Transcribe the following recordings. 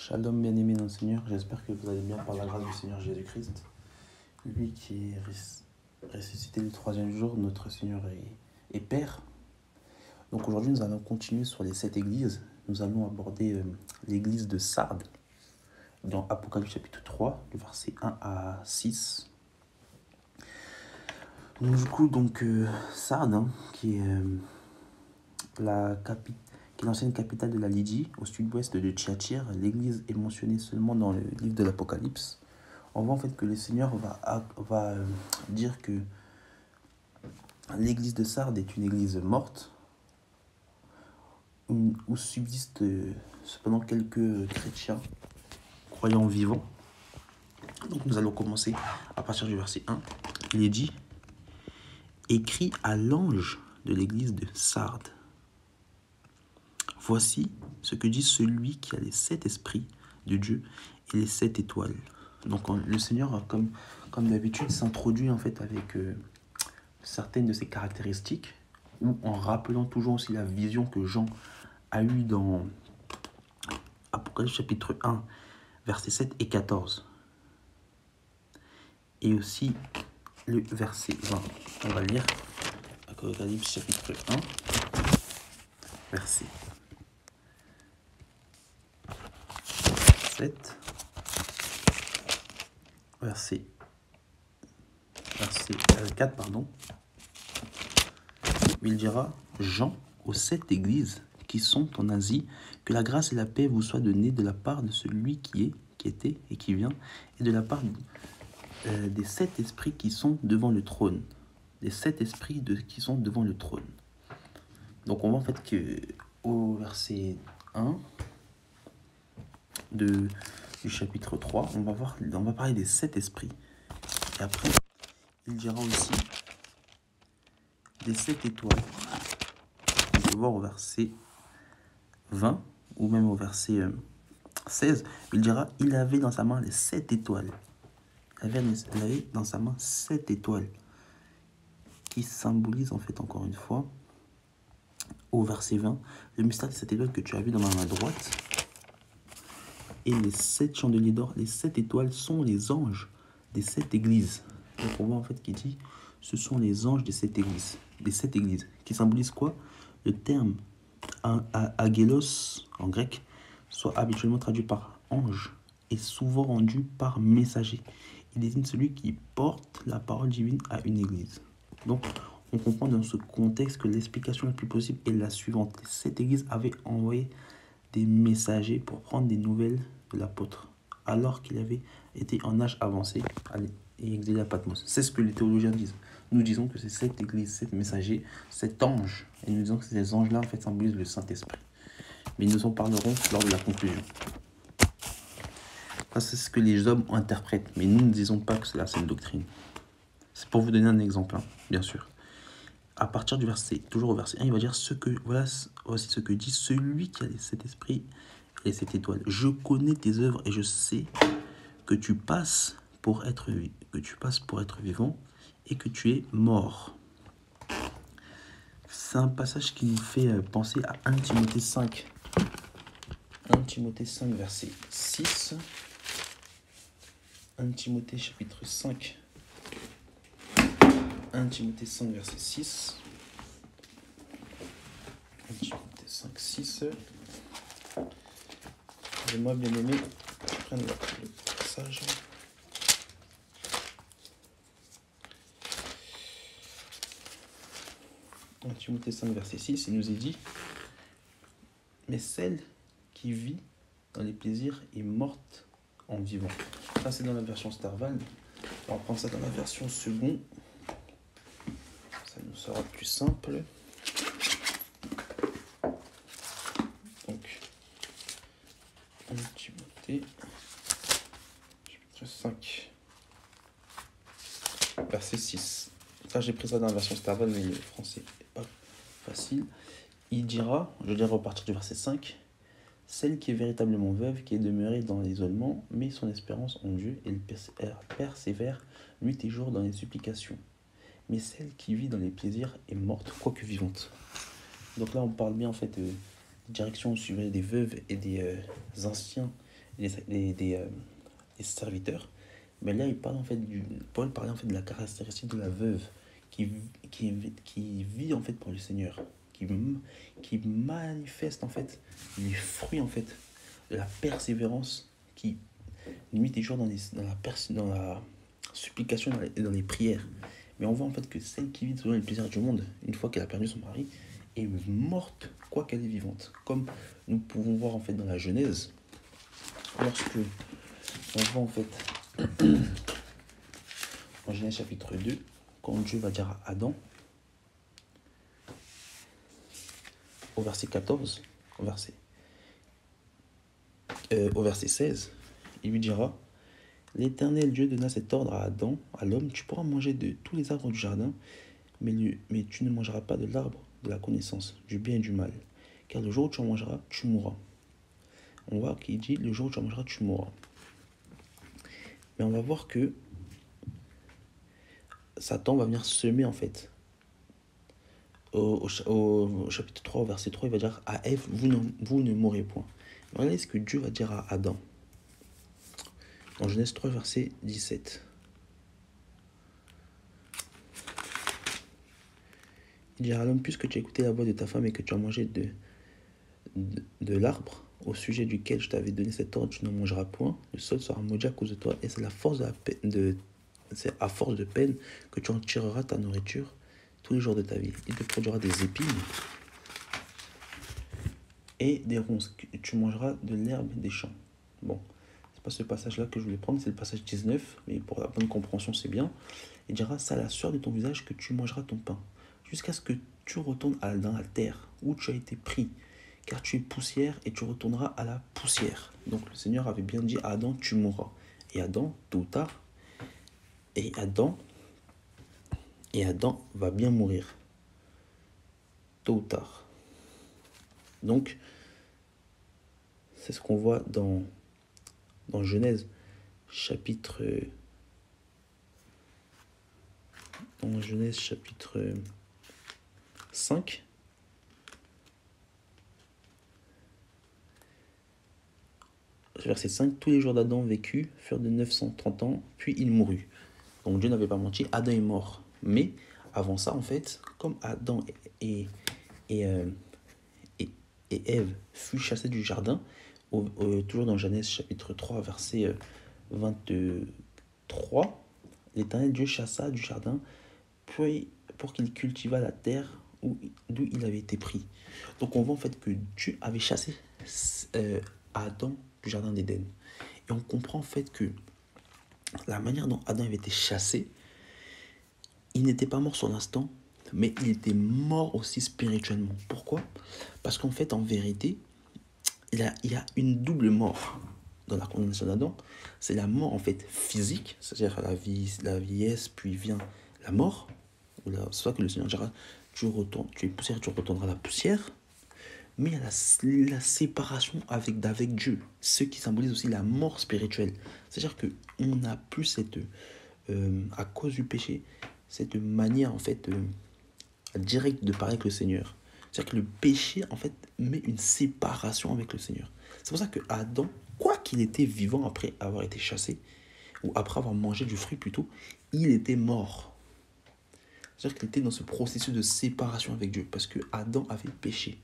Shalom bien-aimé dans le Seigneur, j'espère que vous allez bien par la grâce du Seigneur Jésus-Christ. Lui qui est ressuscité le troisième jour, notre Seigneur et Père. Donc aujourd'hui nous allons continuer sur les 7 églises. Nous allons aborder l'église de Sardes dans Apocalypse chapitre 3, du verset 1 à 6. Donc du coup, Sardes, qui est l'ancienne capitale de la Lydie, au sud-ouest de Thyatire. L'église est mentionnée seulement dans le livre de l'Apocalypse. On voit en fait que le Seigneur va dire que l'église de Sardes est une église morte, où subsistent cependant quelques chrétiens croyants vivants. Donc nous allons commencer à partir du verset 1. Il est dit: écrit à l'ange de l'église de Sardes. Voici ce que dit celui qui a les 7 esprits de Dieu et les 7 étoiles. Donc le Seigneur, comme d'habitude, s'introduit en fait avec certaines de ses caractéristiques, ou en rappelant toujours aussi la vision que Jean a eue dans Apocalypse chapitre 1, versets 7 et 14. Et aussi le verset 20. On va lire Apocalypse chapitre 1, verset 7, verset 4, où il dira: Jean, aux 7 églises qui sont en Asie, que la grâce et la paix vous soient données de la part de celui qui est, qui était et qui vient, et de la part des 7 esprits qui sont devant le trône. Des 7 esprits qui sont devant le trône. Donc on voit en fait que au verset 1 du chapitre 3, on va parler des 7 esprits. Et après, il dira aussi des 7 étoiles. On peut voir au verset 20 ou même au verset 16, il dira: il avait dans sa main les 7 étoiles. Il avait dans sa main 7 étoiles qui symbolisent en fait encore une fois, au verset 20, le mystère de cette étoile que tu as vu dans ma main droite. Et les 7 chandeliers d'or, les 7 étoiles sont les anges des 7 églises. Donc on voit en fait qu'il dit: ce sont les anges des 7 églises. Des 7 églises. Qui symbolisent quoi? Le terme agélos en grec, soit habituellement traduit par ange, est souvent rendu par messager. Il désigne celui qui porte la parole divine à une église. Donc on comprend dans ce contexte que l'explication la plus possible est la suivante. Cette église avait envoyé des messagers pour prendre des nouvelles de l'apôtre, alors qu'il avait été en âge avancé et exilé à Patmos. C'est ce que les théologiens disent. Nous disons que c'est cette église, cet messager, cet ange, et nous disons que ces anges-là en fait symbolisent le Saint-Esprit. Mais nous en parlerons lors de la conclusion. Ça, c'est ce que les hommes interprètent, mais nous ne disons pas que c'est la saine doctrine. C'est pour vous donner un exemple, bien sûr. À partir du verset, toujours au verset 1, il va dire voici ce que dit celui qui a les 7 esprits et les 7 étoiles. Je connais tes œuvres et je sais que tu passes pour être vivant et que tu es mort. C'est un passage qui nous fait penser à 1 Timothée 5. 1 Timothée 5, verset 6. 1 Timothée chapitre 5. 1 Timothée 5, verset 6. 1 Timothée 5, 6. Excusez-moi, bien aimé, je prends le passage. En Timothée 5, verset 6, il nous est dit: mais celle qui vit dans les plaisirs est morte en vivant. Ça, c'est dans la version Starval. On va prendre ça dans la version seconde. Ça nous sera plus simple. Donc, 1 Timothée, chapitre 5, verset 6. Ça, j'ai pris ça dans la version Starval, mais le français n'est pas facile. Il dira, je dirais à partir du verset 5, celle qui est véritablement veuve, qui est demeurée dans l'isolement, met son espérance en Dieu, et persévère nuit et jour dans les supplications. Mais celle qui vit dans les plaisirs est morte, quoique vivante. Donc là, on parle bien en fait de direction au sujet des veuves et des anciens des serviteurs. Mais là, Paul parlait en fait de la caractéristique de la veuve qui, qui vit en fait pour le Seigneur, qui manifeste en fait les fruits en fait de la persévérance, qui nuit et jour dans la supplication et dans les prières. Mais on voit en fait que celle qui vit selon les plaisirs du monde, une fois qu'elle a perdu son mari, est morte, quoi qu'elle est vivante. Comme nous pouvons voir en fait dans la Genèse, lorsque on voit en fait en Genèse chapitre 2, quand Dieu va dire à Adam, au verset 14, au verset 16, il lui dira: L'Éternel Dieu donna cet ordre à Adam, à l'homme: Tu pourras manger de tous les arbres du jardin, mais tu ne mangeras pas de l'arbre de la connaissance du bien et du mal, car le jour où tu en mangeras, tu mourras. On voit qu'il dit: le jour où tu en mangeras, tu mourras. Mais on va voir que Satan va venir semer en fait. Au chapitre 3, au verset 3, il va dire à Ève: vous ne mourrez point. Regardez ce que Dieu va dire à Adam. En Genèse 3, verset 17. Il dira à l'homme: puisque tu as écouté la voix de ta femme et que tu as mangé de l'arbre au sujet duquel je t'avais donné cet ordre, tu n'en mangeras point, le sol sera maudit à cause de toi, et c'est c'est à force de peine que tu en tireras ta nourriture tous les jours de ta vie. Il te produira des épines et des ronces. Tu mangeras de l'herbe des champs. Bon, c'est pas ce passage-là que je voulais prendre, c'est le passage 19, mais pour la bonne compréhension, c'est bien. Il dira: c'est à la sueur de ton visage que tu mangeras ton pain, jusqu'à ce que tu retournes dans la terre où tu as été pris, car tu es poussière et tu retourneras à la poussière. Donc le Seigneur avait bien dit à Adam: tu mourras. Et Adam, tôt ou tard, et Adam va bien mourir, tôt ou tard. Donc, c'est ce qu'on voit dans Genèse, chapitre 5. Verset 5, tous les jours d'Adam vécus furent de 930 ans, puis il mourut. Donc Dieu n'avait pas menti, Adam est mort. Mais avant ça, en fait, comme Adam et Ève furent chassés du jardin, toujours dans Genèse chapitre 3, verset 23, l'Éternel Dieu chassa du jardin pour qu'il cultivât la terre d'où il avait été pris. Donc on voit en fait que Dieu avait chassé Adam du jardin d'Éden. Et on comprend en fait que la manière dont Adam avait été chassé, il n'était pas mort sur l'instant, mais il était mort aussi spirituellement. Pourquoi? Parce qu'en fait, en vérité, il y a une double mort dans la condamnation d'Adam. C'est la mort en fait physique, c'est-à-dire la vieillesse, puis vient la mort. Soit que le Seigneur dira: tu es poussière, tu retourneras à la poussière. Mais il y a la séparation avec Dieu, ce qui symbolise aussi la mort spirituelle. C'est-à-dire qu'on n'a plus à cause du péché, cette manière en fait directe de parler avec le Seigneur. C'est-à-dire que le péché en fait met une séparation avec le Seigneur. C'est pour ça que Adam, quoi qu'il était vivant après avoir été chassé, ou après avoir mangé du fruit plutôt, il était mort. C'est-à-dire qu'il était dans ce processus de séparation avec Dieu, parce que Adam avait péché.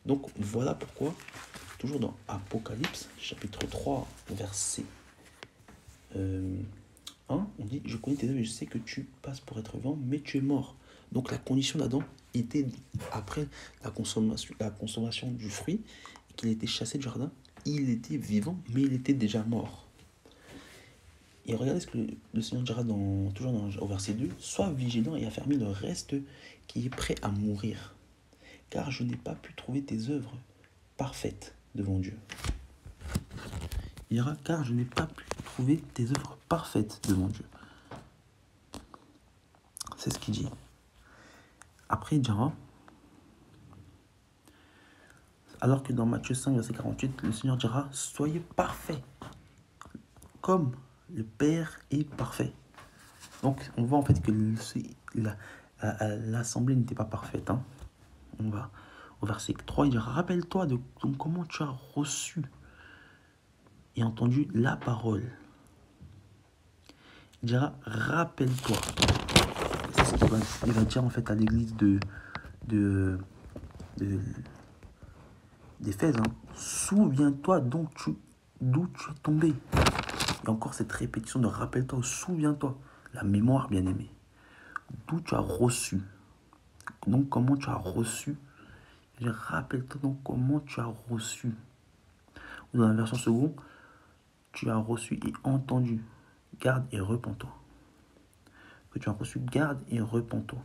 Donc voilà pourquoi, toujours dans Apocalypse, chapitre 3, verset 1, on dit: je connais tes œuvres et je sais que tu passes pour être vivant, mais tu es mort. Donc la condition d'Adam était, après la consommation du fruit, qu'il était chassé du jardin, il était vivant, mais il était déjà mort. Et regardez ce que le Seigneur dira toujours au verset 2: sois vigilant et affermis le reste qui est prêt à mourir, car je n'ai pas pu trouver tes œuvres parfaites devant Dieu. Il dira: car je n'ai pas pu trouver tes œuvres parfaites devant Dieu. C'est ce qu'il dit. Après, il dira, alors que dans Matthieu 5, verset 48, le Seigneur dira: soyez parfaits, comme le Père est parfait. Donc, on voit en fait que l'assemblée n'était pas parfaite. On va au verset 3, il dira: rappelle-toi de comment tu as reçu et entendu la parole. Il dira, rappelle-toi. C'est ce qu'il va dire en fait à l'église d'Éphèse. Souviens-toi d'où tu es tombé. Et encore cette répétition de rappelle-toi, souviens-toi. La mémoire, bien aimé. D'où tu as reçu. Donc, comment tu as reçu. Rappelle-toi donc comment tu as reçu. Dans la version seconde, tu as reçu et entendu. Garde et repens-toi. Que tu as reçu, garde et repens-toi.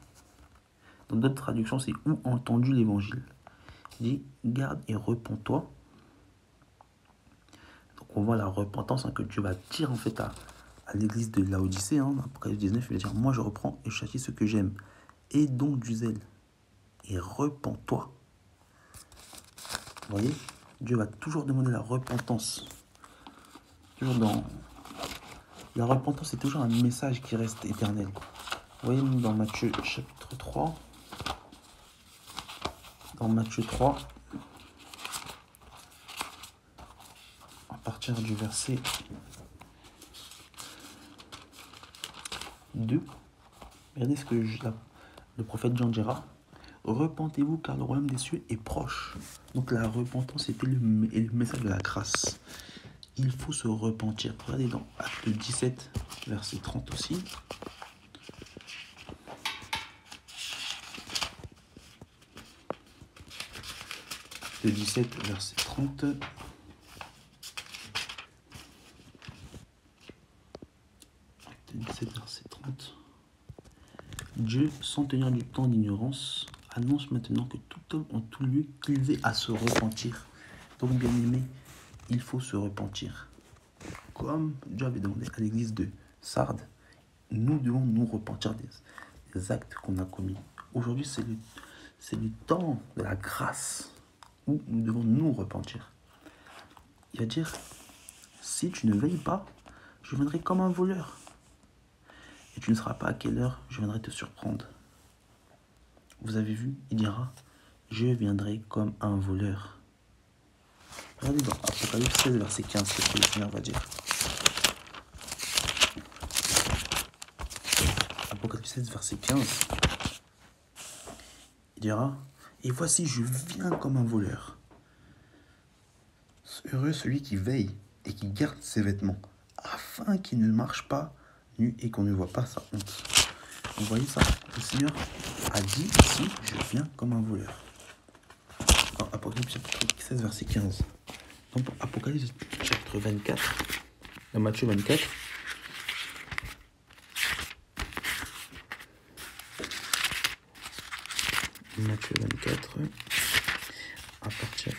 Dans d'autres traductions, c'est ou entendu l'évangile. Il dit, garde et repens-toi. Donc, on voit la repentance que Dieu va dire en fait à l'église de Laodicée. Dans Apocalypse 19, il va dire, moi je reprends et je châtie ce que j'aime. Et donc du zèle. Et repens-toi. Vous voyez, Dieu va toujours demander la repentance. Toujours dans... La repentance, c'est toujours un message qui reste éternel. Vous voyez, dans Matthieu chapitre 3. Dans Matthieu 3, à partir du verset 2, regardez ce que le prophète Jean dira. Repentez-vous car le royaume des cieux est proche. Donc la repentance était le message de la grâce. Il faut se repentir. Regardez dans Acte 17, verset 30 aussi. Acte 17, verset 30. Acte 17, verset 30. Dieu, sans tenir du temps d'ignorance, annonce maintenant que tout homme en tout lieu qu'il ait à se repentir. Donc, bien aimé, il faut se repentir. Comme Dieu avait demandé à l'église de Sardes, nous devons nous repentir des actes qu'on a commis. Aujourd'hui, c'est le temps de la grâce où nous devons nous repentir. Il va dire, si tu ne veilles pas, je viendrai comme un voleur. Et tu ne sauras pas à quelle heure je viendrai te surprendre. Vous avez vu, il dira, je viendrai comme un voleur. Regardez dans Apocalypse 16, verset 15, ce que le Seigneur va dire. Apocalypse 16, verset 15. Il dira, et voici, je viens comme un voleur. Heureux celui qui veille et qui garde ses vêtements, afin qu'il ne marche pas nu et qu'on ne voit pas sa honte. Vous voyez ça? Le Seigneur a dit ici, je viens comme un voleur. Dans Apocalypse chapitre 16, verset 15. Donc Apocalypse chapitre 24, dans Matthieu 24. Matthieu 24, à partir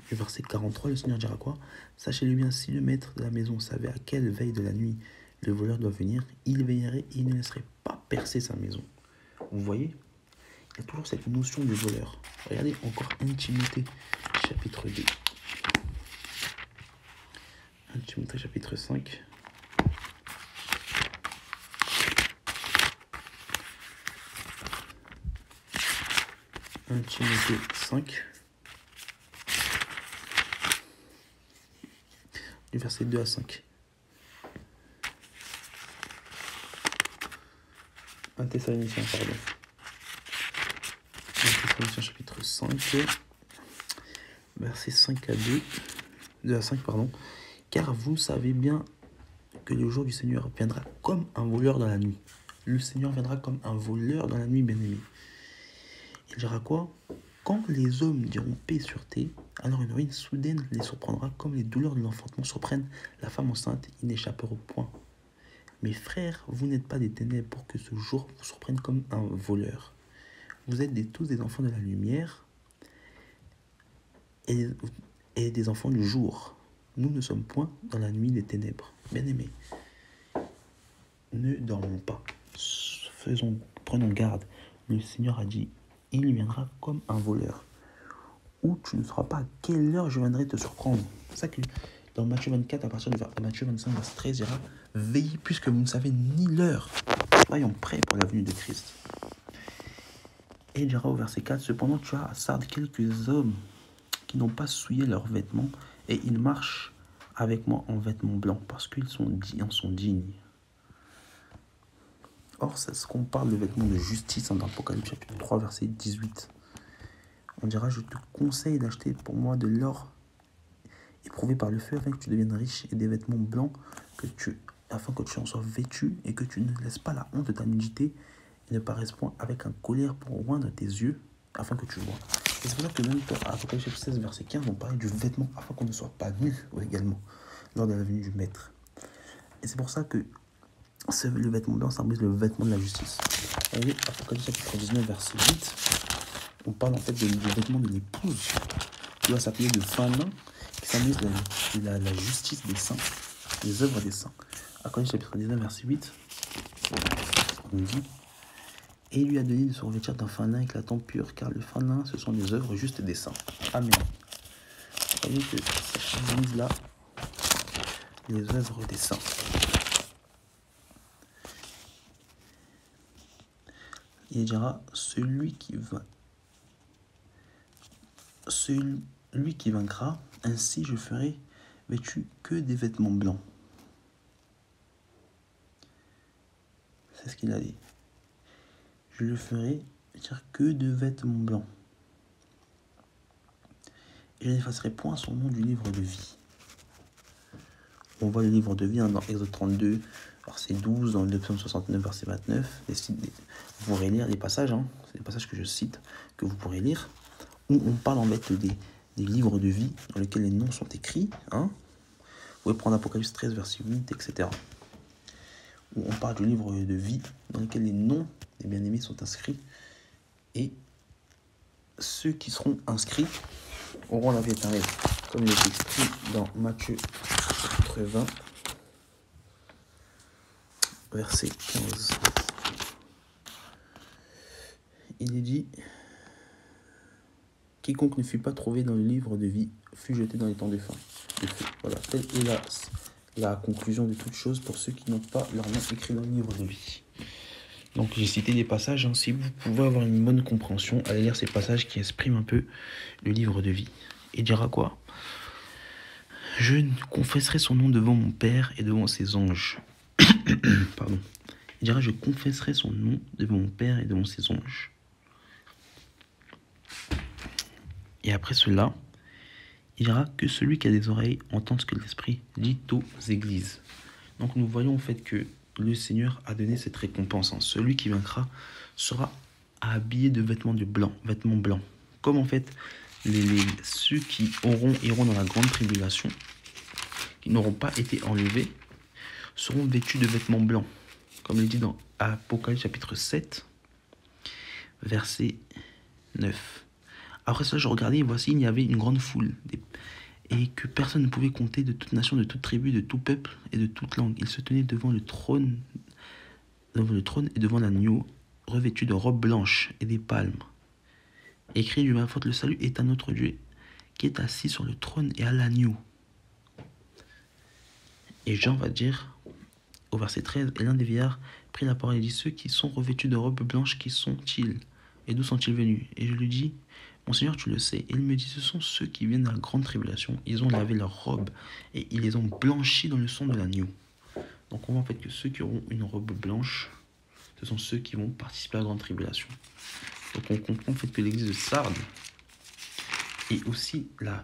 du verset 43, le Seigneur dira quoi? Sachez-le bien, si le maître de la maison savait à quelle veille de la nuit le voleur doit venir, il veillerait et il ne laisserait pas percer sa maison. Vous voyez? Il y a toujours cette notion de voleur. Regardez encore 1 Timothée chapitre 2. 1 Timothée chapitre 5. Timothée 5, du verset 2 à 5. 1 Thessaloniciens, pardon. 1 Thessaloniciens chapitre 5, verset 5 à 2, 2 à 5, pardon. Car vous savez bien que le jour du Seigneur viendra comme un voleur dans la nuit. Le Seigneur viendra comme un voleur dans la nuit, bien-aimé. Il dira quoi? Quand les hommes diront paix sur terre, alors une ruine soudaine les surprendra comme les douleurs de l'enfantement surprennent la femme enceinte, ils n'échapperont point. Mes frères, vous n'êtes pas des ténèbres pour que ce jour vous surprenne comme un voleur. Vous êtes tous des enfants de la lumière et des enfants du jour. Nous ne sommes point dans la nuit des ténèbres. Bien-aimés, ne dormons pas. Prenons garde. Le Seigneur a dit, il viendra comme un voleur. Ou tu ne sauras pas à quelle heure je viendrai te surprendre. C'est ça que dans Matthieu 24, à partir de Matthieu 25, verset 13, il dira, veillez puisque vous ne savez ni l'heure. Soyons prêts pour la venue de Christ. Et il dira au verset 4, cependant tu as à Sardes quelques hommes qui n'ont pas souillé leurs vêtements Et ils marchent avec moi en vêtements blancs parce qu'ils en sont dignes. Or, c'est ce qu'on parle de vêtements de justice dans Apocalypse chapitre 3, verset 18. On dira, je te conseille d'acheter pour moi de l'or éprouvé par le feu afin que tu deviennes riche et des vêtements blancs afin que tu en sois vêtu et que tu ne laisses pas la honte de ta nudité et ne paraisses point avec un collier pour oindre tes yeux afin que tu vois. Et c'est pour ça que même à Apocalypse 16, verset 15, on parle du vêtement afin qu'on ne soit pas nu également lors de la venue du maître. Et c'est pour ça que le vêtement blanc symbolise le vêtement de la justice. Vous voyez, Apocalypse chapitre 19, verset 8, on parle en fait du vêtement de l'épouse qui va s'appeler de fin lin, qui symbolise la justice des saints, les œuvres des saints. Apocalypse chapitre 19, verset 8, on dit: et il lui a donné de se revêtir d'un fin lin éclatant pur, car le fin lin, ce sont les œuvres justes des saints. Amen. Vous voyez que ça symbolise là les œuvres des saints. Il dira, celui qui vaincra, ainsi je ferai vêtu que des vêtements blancs. C'est ce qu'il a dit. Je le ferai vêtir que de vêtements blancs. Et je n'effacerai point son nom du livre de vie. On voit le livre de vie dans Exode 32, verset 12, dans le psaume 69, verset 29. Vous pourrez lire les passages, c'est des passages que je cite, que vous pourrez lire, où on parle en fait des livres de vie dans lesquels les noms sont écrits. Vous pouvez prendre Apocalypse 13, verset 8, etc. Où on parle du livre de vie dans lequel les noms des bien-aimés sont inscrits. Et ceux qui seront inscrits auront la vie éternelle, comme il est écrit dans Matthieu 20, verset 15. Il est dit: quiconque ne fut pas trouvé dans le livre de vie fut jeté dans les temps de feu. Voilà, telle est la conclusion de toutes choses pour ceux qui n'ont pas leur nom écrit dans le livre de vie. Donc j'ai cité des passages, si vous pouvez avoir une bonne compréhension, allez lire ces passages qui expriment un peu le livre de vie. Il dira quoi? Je confesserai son nom devant mon Père et devant ses anges. Pardon. Il dira, je confesserai son nom devant mon Père et devant ses anges. Et après cela, il dira que celui qui a des oreilles entende ce que l'Esprit dit aux églises. Donc nous voyons en fait que le Seigneur a donné cette récompense. Celui qui vaincra sera habillé de vêtements blancs. Comme en fait ceux qui iront dans la grande tribulation, qui n'auront pas été enlevés, seront vêtus de vêtements blancs. Comme il dit dans Apocalypse chapitre 7, verset 9. Après ça, je regardais et voici, il y avait une grande foule, et que personne ne pouvait compter, de toute nation, de toute tribu, de tout peuple et de toute langue. Ils se tenaient devant le trône et devant l'agneau, revêtus de robes blanches et des palmes. Écrit du même faute, le salut est à notre Dieu, qui est assis sur le trône et à l'agneau. Et Jean va dire, au verset 13, et l'un des vieillards prit la parole et dit, ceux qui sont revêtus de robes blanches, qui sont-ils? Et d'où sont-ils venus? Et je lui dis, mon Seigneur, tu le sais. Et il me dit, ce sont ceux qui viennent de la grande tribulation. Ils ont lavé leurs robes et ils les ont blanchis dans le sang de l'agneau. Donc on voit en fait que ceux qui auront une robe blanche, ce sont ceux qui vont participer à la grande tribulation. Donc on comprend en fait que l'église de Sardes et aussi la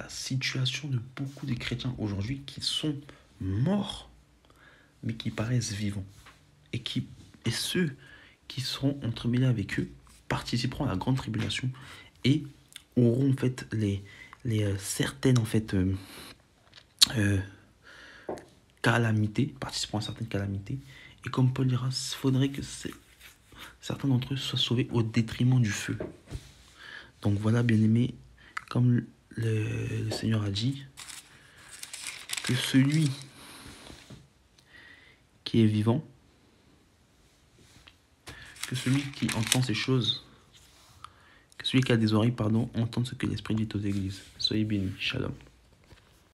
situation de beaucoup de chrétiens aujourd'hui qui sont morts, mais qui paraissent vivants. Et ceux qui seront entremêlés avec eux participeront à la grande tribulation et auront en fait les certaines en fait calamités, participeront à certaines calamités. Et comme Paul dira, il faudrait que certains d'entre eux soient sauvés au détriment du feu. Donc voilà, bien-aimés, comme le Seigneur a dit, que celui qui est vivant, que celui qui entend ces choses, que celui qui a des oreilles, entende ce que l'Esprit dit aux églises. Soyez bénis. Shalom.